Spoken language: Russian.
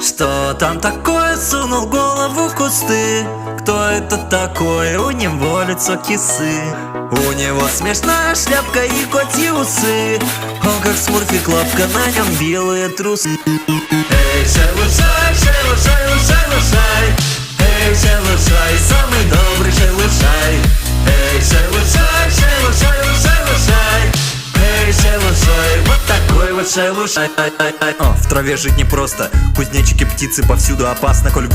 Что там такое? Сунул голову в кусты. Кто это такой? У него лицо кисы. У него смешная шляпка и котьи усы. Он как Смурфик лапка, на нем белые трусы. Эй, шелушай, шелушай, лушай, лушай. Эй, шелушай, самый добрый шелушай. Эй, шелушай, шелушай, лушай, лушай. Эй, шелушай, вот такой вот шелушай. В траве жить непросто, кузнечики, птицы повсюду опасно, коль